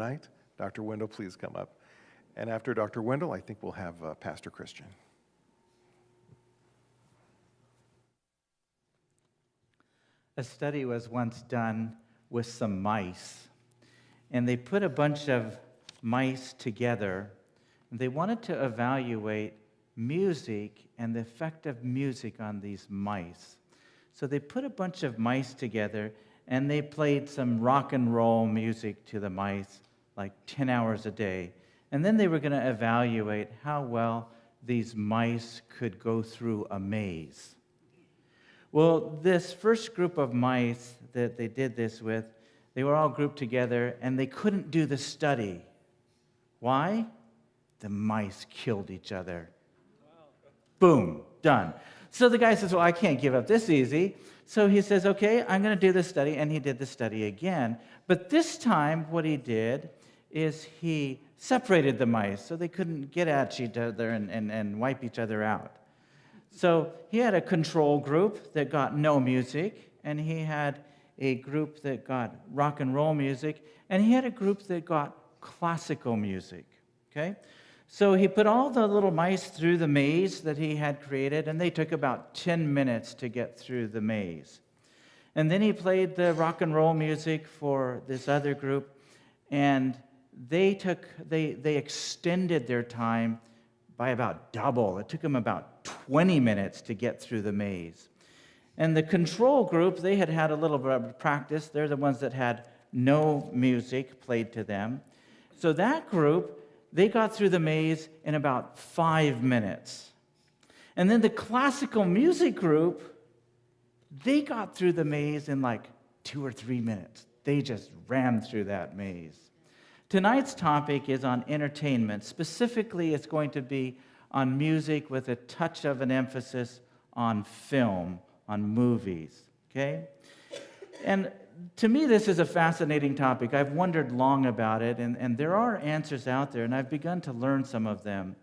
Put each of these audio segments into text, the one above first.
tonight. Dr. Wendell, please come up. And after Dr. Wendell, I think we'll have Pastor Christian. A study was once done with some mice, and they put a bunch of mice together, and they wanted to evaluate music and the effect of music on these mice. So they put a bunch of mice together, and they played some rock and roll music to the mice, like 10 hours a day. And then they were going to evaluate how well these mice could go through a maze. Well, this first group of mice that they did this with, they were all grouped together, and they couldn't do the study. Why? The mice killed each other. Boom, done. So the guy says, well, I can't give up this easy. So he says, okay, I'm going to do the study, and he did the study again. But this time, what he did is he separated the mice so they couldn't get at each other and wipe each other out. So he had a control group that got no music, and he had a group that got rock and roll music, and he had a group that got classical music, okay? So he put all the little mice through the maze that he had created, and they took about 10 minutes to get through the maze. And then he played the rock and roll music for this other group, and they extended their time by about double. It took them about 20 minutes to get through the maze. And the control group, they had a little bit of practice. They're the ones that had no music played to them. So that group, they got through the maze in about 5 minutes. And then the classical music group, they got through the maze in like 2 or 3 minutes. They just ran through that maze. Tonight's topic is on entertainment. Specifically, it's going to be on music with a touch of an emphasis on film, on movies, okay? And to me, this is a fascinating topic. I've wondered long about it, and there are answers out there, and I've begun to learn some of them.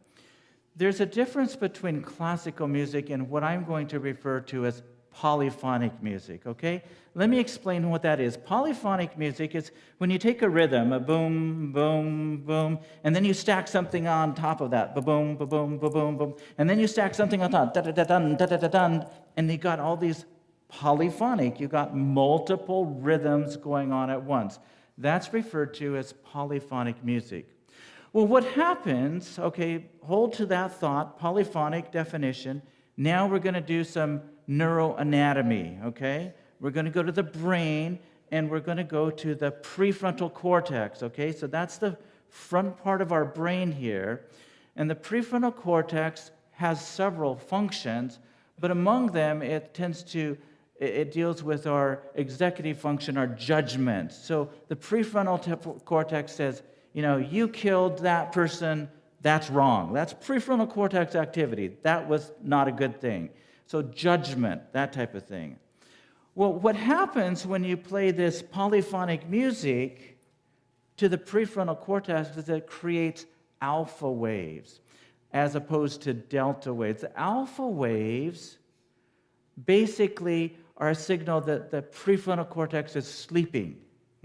There's a difference between classical music and what I'm going to refer to as polyphonic music, okay? Let me explain what that is. Polyphonic music is when you take a rhythm, a boom, boom, boom, and then you stack something on top of that, ba-boom, ba-boom, ba-boom, boom, and then you stack something on top, da-da-da-dun, da-da-da-dun, and you got all these polyphonic. You got multiple rhythms going on at once. That's referred to as polyphonic music. Well, what happens, okay, hold to that thought, polyphonic definition. Now we're going to do some neuroanatomy, okay? We're going to go to the brain, and we're going to go to the prefrontal cortex, okay? So that's the front part of our brain here. And the prefrontal cortex has several functions, but among them, it deals with our executive function, our judgment. So the prefrontal cortex says, you killed that person, that's wrong. That's prefrontal cortex activity. That was not a good thing. So judgment, that type of thing. Well, what happens when you play this polyphonic music to the prefrontal cortex is it creates alpha waves as opposed to delta waves. The alpha waves basically are a signal that the prefrontal cortex is sleeping,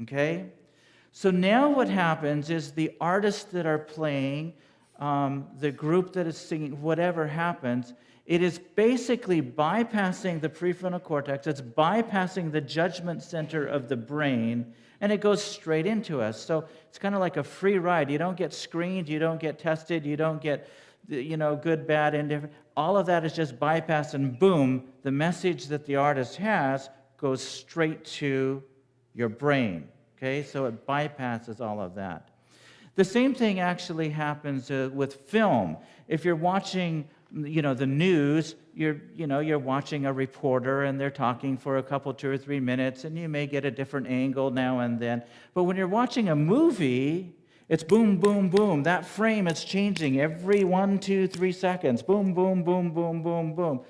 okay? So now what happens is the artists that are playing, the group that is singing, whatever happens, it is basically bypassing the prefrontal cortex. It's bypassing the judgment center of the brain, and it goes straight into us. So it's kind of like a free ride. You don't get screened. You don't get tested. You don't get, good, bad, indifferent. All of that is just bypassed, and boom, the message that the artist has goes straight to your brain. Okay, so it bypasses all of that. The same thing actually happens with film. If you're watching the news, you're watching a reporter and they're talking for a couple, 2 or 3 minutes, and you may get a different angle now and then. But when you're watching a movie, it's boom, boom, boom. That frame is changing every 1, 2, 3 seconds. Boom, boom, boom, boom, boom, boom.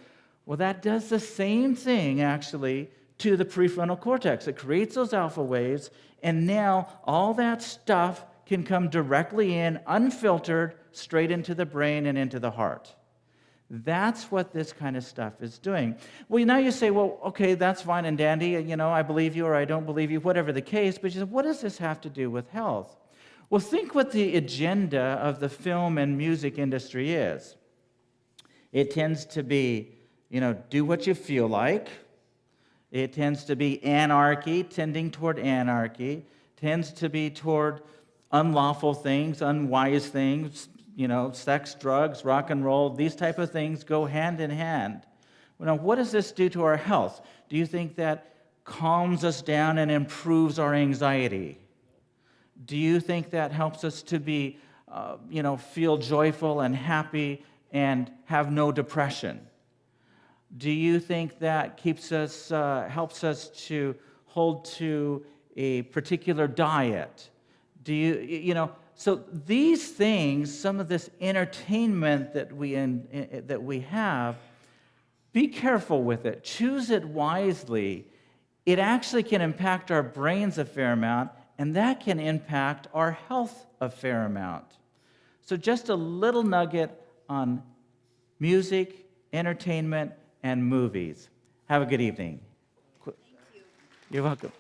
Well, that does the same thing, actually, to the prefrontal cortex. It creates those alpha waves, and now all that stuff can come directly in, unfiltered, straight into the brain and into the heart. That's what this kind of stuff is doing. Well, now you say, well, okay, that's fine and dandy. I believe you or I don't believe you, whatever the case. But you say, what does this have to do with health? Well, think what the agenda of the film and music industry is. It tends to be, do what you feel like. It tends to be anarchy, tending toward anarchy, tends to be toward unlawful things, unwise things, sex, drugs, rock and roll. These type of things go hand in hand. Now, what does this do to our health? Do you think that calms us down and improves our anxiety? Do you think that helps us to be, feel joyful and happy and have no depression? Do you think that helps us to hold to a particular diet? So these things, some of this entertainment that we have, be careful with it. Choose it wisely. It actually can impact our brains a fair amount, and that can impact our health a fair amount. So just a little nugget on music, entertainment, and movies. Have a good evening. Thank you. You're welcome.